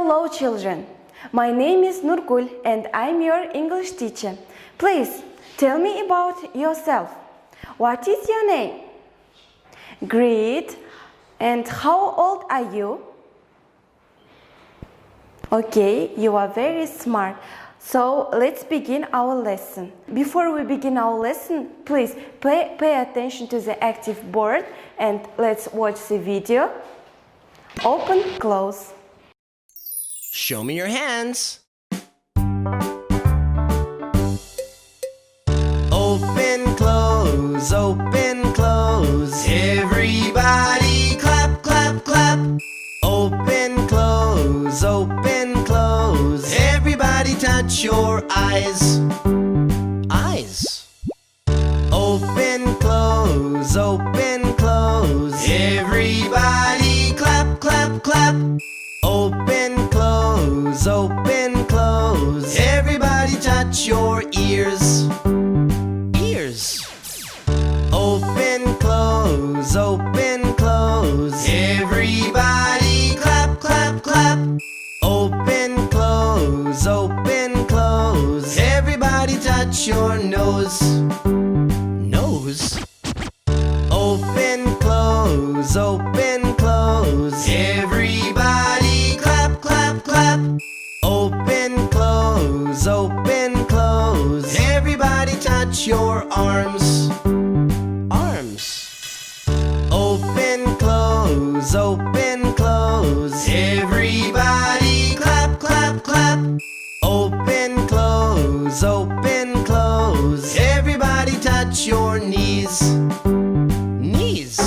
Hello children, my name is Nurgul and I'm your English teacher. Please tell me about yourself. What is your name? Great. And how old are you? Okay, you are very smart. So let's begin our lesson. Before we begin our lesson, please pay attention to the active board and let's watch the video. Open, close. Show me your hands. Open, close, open, close. Everybody clap, clap, clap. Open, close, open, close. Everybody touch your eyes. Eyes. Open, close, open, close. Everybody clap, clap, clap. Open, close, open, close. Everybody touch your ears. Ears. Open, close, open, close. Everybody clap, clap, clap. Open, close, open, close. Everybody touch your nose. Nose. Open, close, open, close. Everybody clap, clap, clap. Open, close, open, close. Everybody touch your arms. Arms. Open, close, open, close. Everybody clap, clap, clap. Open, close, open, close. Everybody touch your knees. Knees.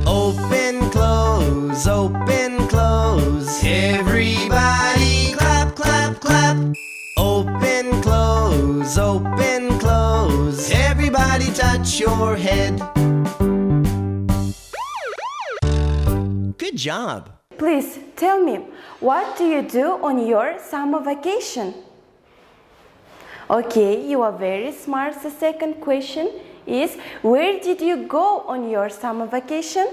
Open, close, open, close. Everybody clap, clap, clap. Open, close, open, close. Everybody touch your head. Good job. Please tell me, what do you do on your summer vacation? Okay, you are very smart. The second question is, where did you go on your summer vacation?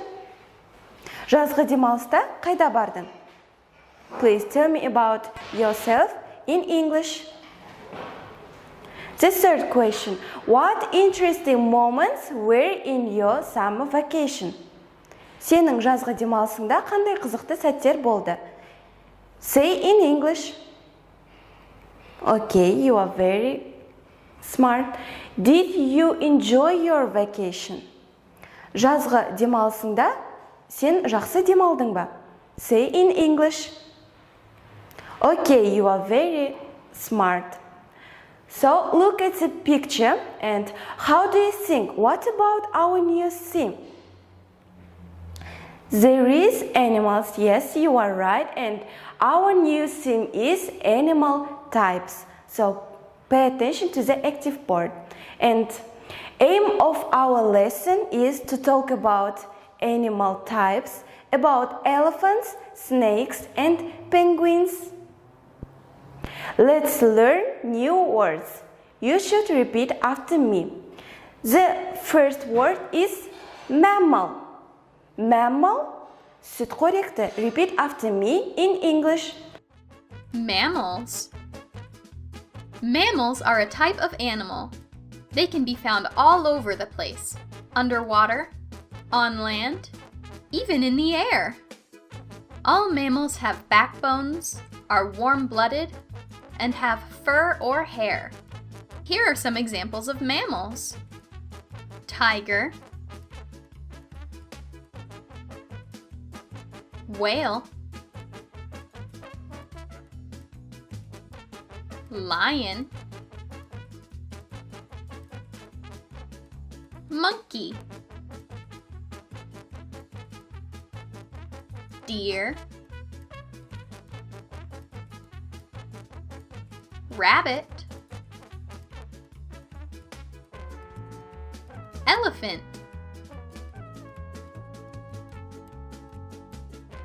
Жазғы демалыста қайда бардың? Please tell me about yourself in English. The third question, what interesting moments were in your summer vacation? Сенің жазғы демалысыңда қандай қызықты сәттер болды? Say in English. Okay, you are very smart. Did you enjoy your vacation? Жазғы демалысыңда сен жақсы демалдың ба? Say in English. Okay, you are very smart. So look at the picture and how do you think? What about our new theme? There is animals, yes, you are right, and our new theme is animal types. So pay attention to the active board. And aim of our lesson is to talk about animal types, about elephants, snakes, and penguins. Let's learn new words. You should repeat after me. The first word is mammal. Mammal, süt korrekte. Repeat after me in English. Mammals. Mammals are a type of animal. They can be found all over the place, underwater, on land, even in the air. All mammals have backbones, are warm-blooded, and have fur or hair. Here are some examples of mammals. Tiger, whale, lion, monkey, deer, rabbit, elephant,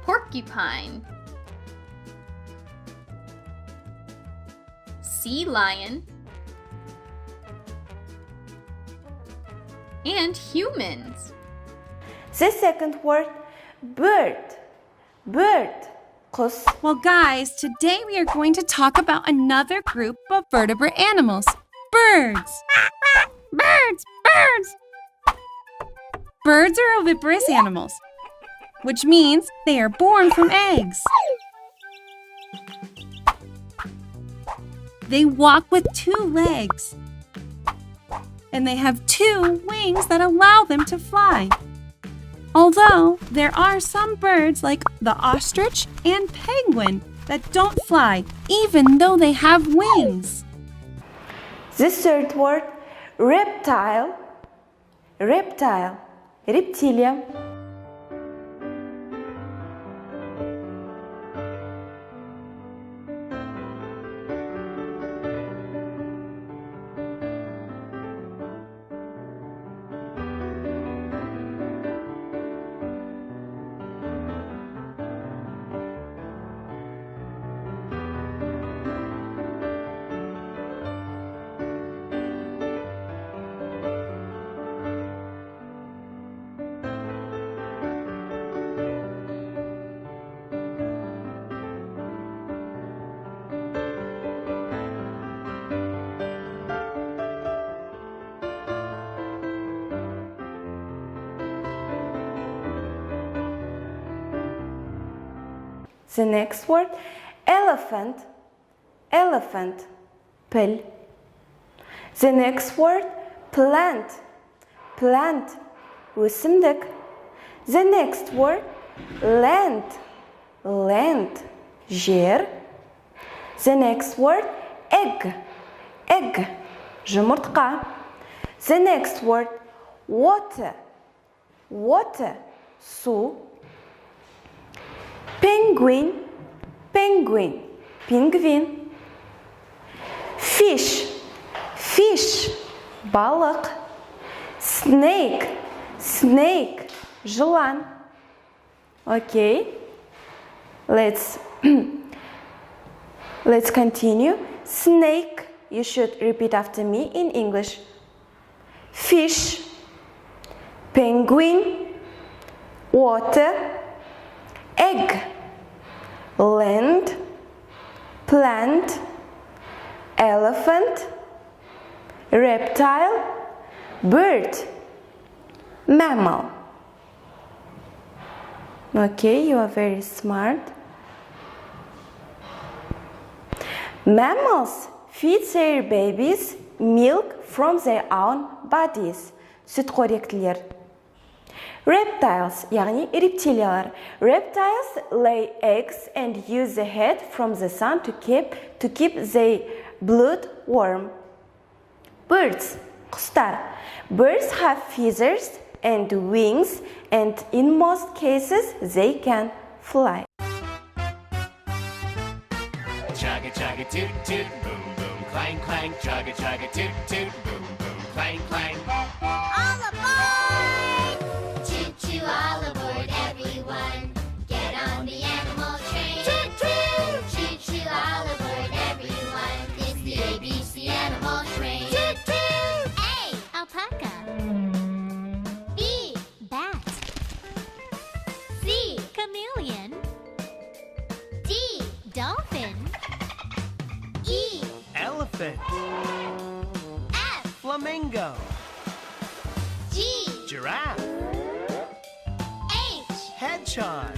porcupine, sea lion, and humans. The second word, bird. Bird. Құс. Well, guys, today we are going to talk about another group of vertebrate animals. Birds. Birds. Birds. Birds are oviparous animals, which means they are born from eggs. They walk with 2 legs, and they have 2 wings that allow them to fly. Although there are some birds like the ostrich and penguin that don't fly, even though they have wings. The third word, reptile. Reptile. Рептилия. The next word, elephant. Elephant. Піл. The next word, plant. Plant. Өсімдік. The next word, land. Land. Жер. The next word, egg. Egg. Жұмыртқа. The next word, water. Water. Су. Penguin. Penguin. Пингвин. Fish. Fish. Балық. Snake. Snake. Жылан. Okay. Let's continue. Snake. You should repeat after me in English. Fish. Penguin. Water. Egg. Land. Plant. Elephant. Reptile. Bird. Mammal. Okay, you are very smart. Mammals feed their babies milk from their own bodies. Сүтқоректілер. Reptiles, яғни рептилиялар. Reptiles lay eggs and use the head from the sun to keep their blood warm. Birds, құстар. Birds have feathers and wings, and in most cases they can fly. Chugga chugga toot toot, boom boom clang clang, chugga chugga toot toot, boom boom clang clang. All aboard! Choo choo, all aboard, everyone. Get on the animal train. Choo choo! Choo choo, all aboard, everyone. It's the ABC animal train. Choo choo! A, alpaca. B, bat. C, chameleon. D, dolphin. E, Elephant. F, Flamingo. G, Giraffe. H, Hedgehog.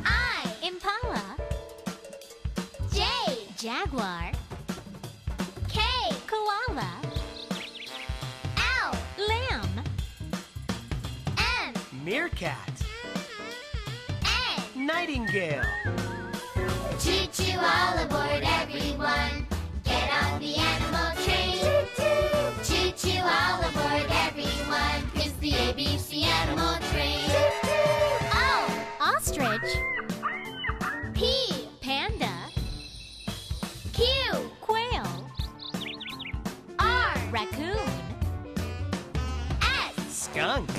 I, impala. J, jaguar. K, koala. L, lamb. M, Meerkat. N, Nightingale. choo choo, all aboard, everyone. Get on the animal train. Choo choo, choo choo, all aboard, everyone. It's the ABC animal train. O, ostrich. P, panda. Q, quail. R, raccoon. S, Skunk.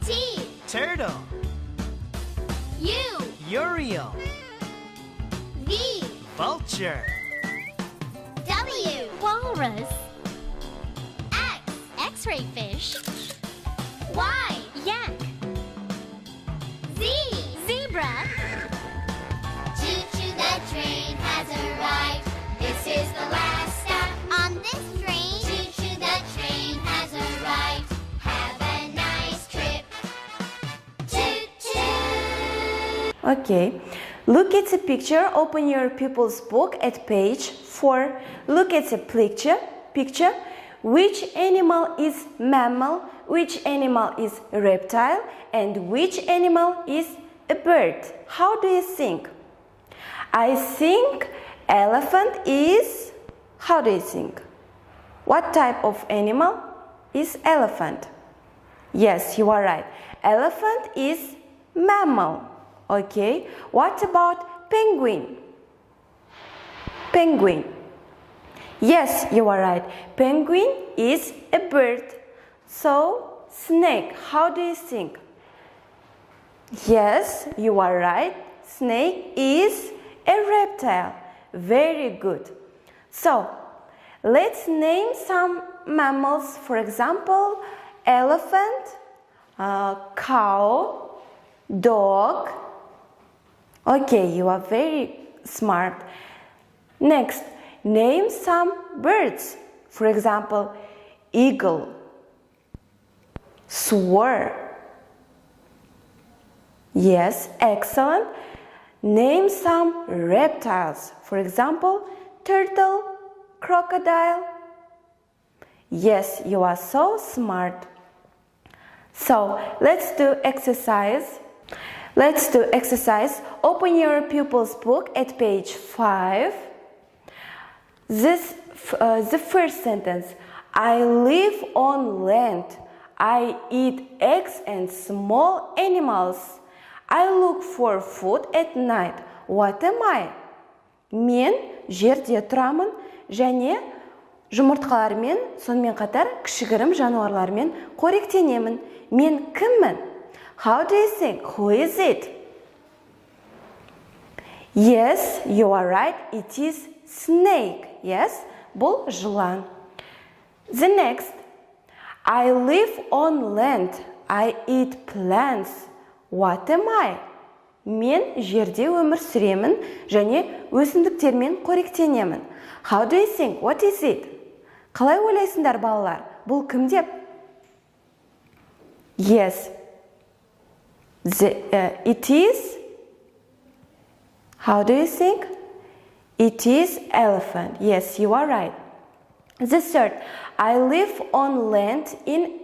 T, Turtle. U, Uriel. V, Vulture. W, walrus. X, x-ray fish. Y, yak. Z, zebra. Okay. Look at the picture. Open your pupil's book at page 4. Look at the picture. Which animal is mammal? Which animal is reptile? And which animal is a bird? How do you think? I think elephant is... How do you think? What type of animal is elephant? Yes, you are right. Elephant is mammal. Okay. What about penguin? Penguin. Yes, you are right. Penguin is a bird. So, snake, how do you think? Yes, you are right. Snake is a reptile. Very good. So, let's name some mammals. For example, elephant, cow, dog. Okay, you are very smart. Next, name some birds. For example, eagle, swan. Yes, excellent. Name some reptiles. For example, turtle, crocodile. Yes, you are so smart. So, let's do exercise. Open your pupil's book at page 5. The first sentence. I live on land. I eat eggs and small animals. I look for food at night. What am I? Мен жерде тұрамын және жұмыртқалармен, сонымен қатар кішігірім жануарлармен қоректенемін. Мен кіммін? How do you think? Who is it? Yes, you are right. It is snake. Yes, бұл жылан. The next. I live on land. I eat plants. What am I? Мен жерде өмір сүремін және өсімдіктермен қоректенемін. How do you think? What is it? Қалай ойлайсыңдар, балалар? Бұл кім деп? Yes. It is... How do you think? It is elephant. Yes, you are right. The third. I live on land and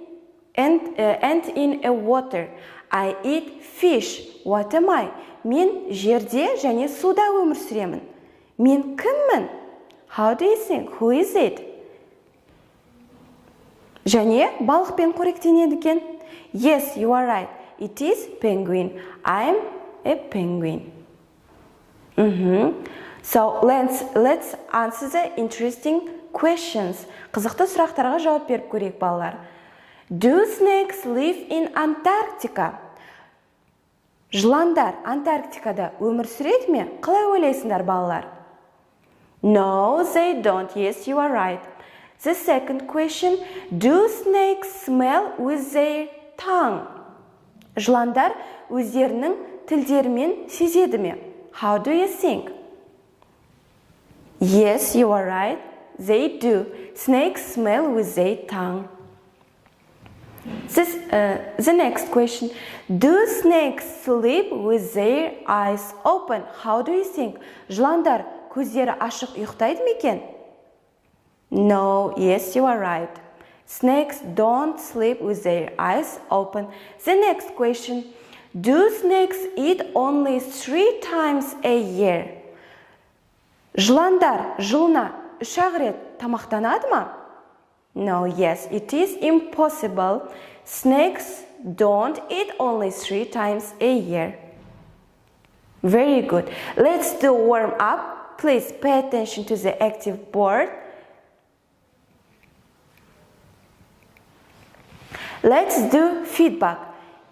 in a water. I eat fish. What am I? Мен жерде және суда өмір сүремін. Мен кіммін? How do you think? Who is it? Және балықпен қоректенеді екен. Yes, you are right. It is penguin. I'm a penguin. So, let's answer the interesting questions. Қызықты сұрақтарға жауап беріп көрейік, балалар. Do snakes live in Antarctica? Жыландар Антарктикада өмір сүреді ме? Қалай ойлайсыңдар, балалар? No, they don't. Yes, you are right. The second question. Do snakes smell with their tongue? Жыландар өздерінің тілдерімен сезеді ме? How do you think? Yes, you are right. They do. Snakes smell with their tongue. The next question. Do snakes sleep with their eyes open? How do you think? Жыландар көздері ашық ұйықтайды ме екен? No, yes, you are right. Snakes don't sleep with their eyes open. The next question. Do snakes eat only 3 times a year? Жыландар жылына 3 рет тамақтанады ма? No, yes, it is impossible. Snakes don't eat only 3 times a year. Very good. Let's do warm up. Please pay attention to the active board. Let's do feedback.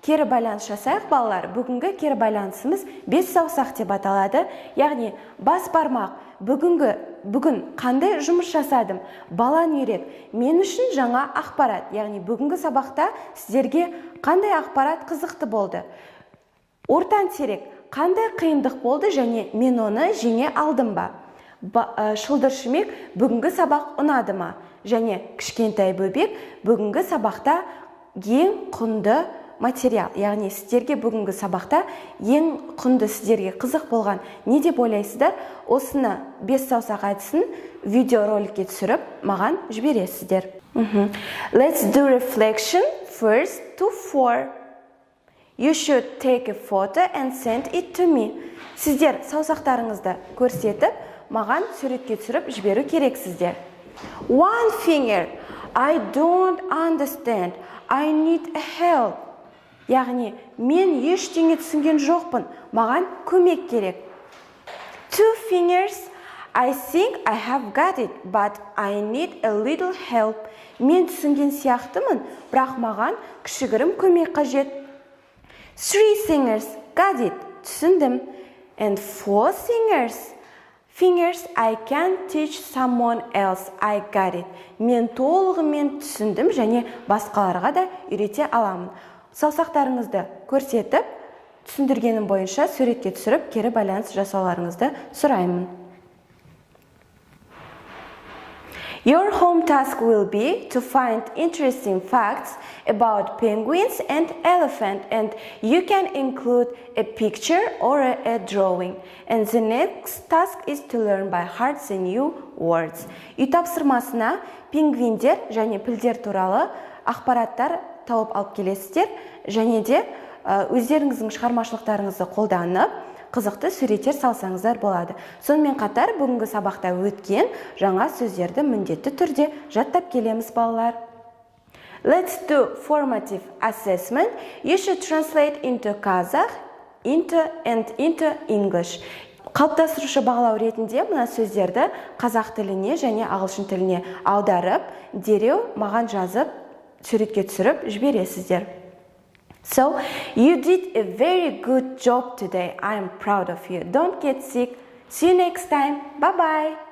Кері байланыс жасайық, балалар. Бүгінгі кері байланысымыз 5 саусақ деп аталады. Яғни бас бармақ. Бүгін қандай жұмыс жасадым? Баланы үйрет. Мен үшін жаңа ақпарат. Яғни бүгінгі сабақта сіздерге қандай ақпарат қызықты болды? Ортан терек қандай қиындық болды және мен оны жеңе алдым ба? Шылдыр шүмек бүгінгі сабақ ұнады ма? Және кішкентай бөбек бүгінгі сабақта ең құнды материал, яғни сіздерге бүгінгі сабақта ең құнды, сіздерге қызық болған не деп ойлайсыздар, осыны 5 саусақ әдісін видеороликке түсіріп, маған жібересіздер. Let's do reflection first to 4. You should take a photo and send it to me. Сіздер саусақтарыңызды көрсетіп, маған суретке түсіріп жіберу керексіздер. One finger. I don't understand. I need help. Яғни, мен ештеңе түсінген жоқпын, маған көмек керек. Two fingers. I think I have got it, but I need a little help. Мен түсінген сияқтымын, бірақ маған кішігірім көмек қажет. Three fingers. Got it. Түсіндім. And 4 fingers. Fingers, I can teach someone else. I got it. Мен толығымен түсіндім және басқаларға да үйрете аламын. Саусақтарыңызды көрсетіп, түсіндіргенім бойынша суретке түсіріп, кері байланыс жасауларыңызды сұраймын. Your home task will be to find interesting facts about penguins and elephants, and you can include a picture or a drawing. And the next task is to learn by heart the new words. Үй тапсырмасына пингвиндер және пілдер туралы ақпараттар тауып алып келесіздер, және де өздеріңіздің шығармашылықтарыңызды қолданып, қызықты суреттер салсаңыздар болады. Сонымен қатар бүгінгі сабақта өткен жаңа сөздерді міндетті түрде жаттап келеміз, балалар. Let's do formative assessment. You should translate into Kazakh, into English. Қалыптастырушы бағалау ретінде мына сөздерді қазақ тіліне және ағылшын тіліне аударып, дереу маған жазып, суретке түсіріп жібересіздер. So, you did a very good job today. I am proud of you. Don't get sick. See you next time. Bye-bye.